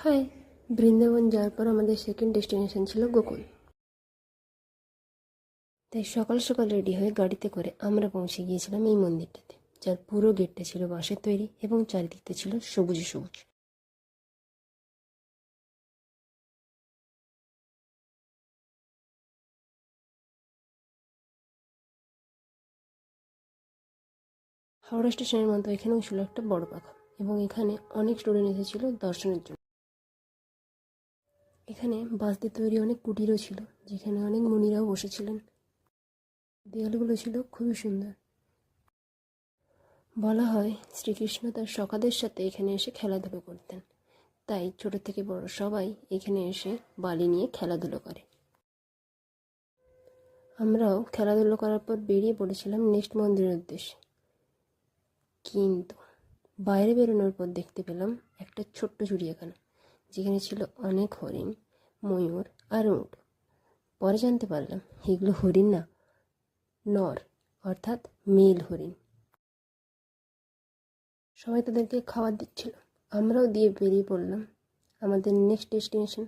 High. Vrindavan যাওয়ার পর আমাদের সেকেন্ড ডেস্টিনেশন ছিল গোকুল। তাই সকাল সকাল রেডি হয়ে গাড়িতে করে আমরা পৌঁছে গিয়েছিলাম এই মন্দিরটাতে, যার পুরো গেটটা ছিল বাঁশের তৈরি এবং চারিদিকটা ছিল সবুজে সবুজ। হাওড়া স্টেশনের মতো এখানেও ছিল একটা বড় পাখা এবং এখানে অনেক স্টুডেন্ট এসেছিল দর্শনের জন্য। এখানে বাঁশ দিয়ে তৈরি অনেক কুটিরও ছিল, যেখানে অনেক মুনিরাও বসেছিলেন। দেয়ালগুলো ছিল খুবই সুন্দর। বলা হয় শ্রীকৃষ্ণ তার সখাদের সাথে এখানে এসে খেলাধুলো করতেন, তাই ছোট থেকে বড় সবাই এখানে এসে বালি নিয়ে খেলাধুলো করে। আমরাও খেলাধুলো করার পর বেরিয়ে পড়েছিলাম নেক্সট মন্দিরের উদ্দেশ্যে, কিন্তু বাইরে বেরোনোর পর দেখতে পেলাম একটা ছোট্ট চিড়িয়াখানা, যেখানে ছিল অনেক হরিণ, ময়ূর আর উট। পরে জানতে পারলাম এগুলো হরিণ না, নর, অর্থাৎ মেল হরিণ। সবাই তাদেরকে খাবার দিচ্ছিল, আমরাও দিয়ে বেরিয়ে পড়লাম আমাদের নেক্সট ডেস্টিনেশন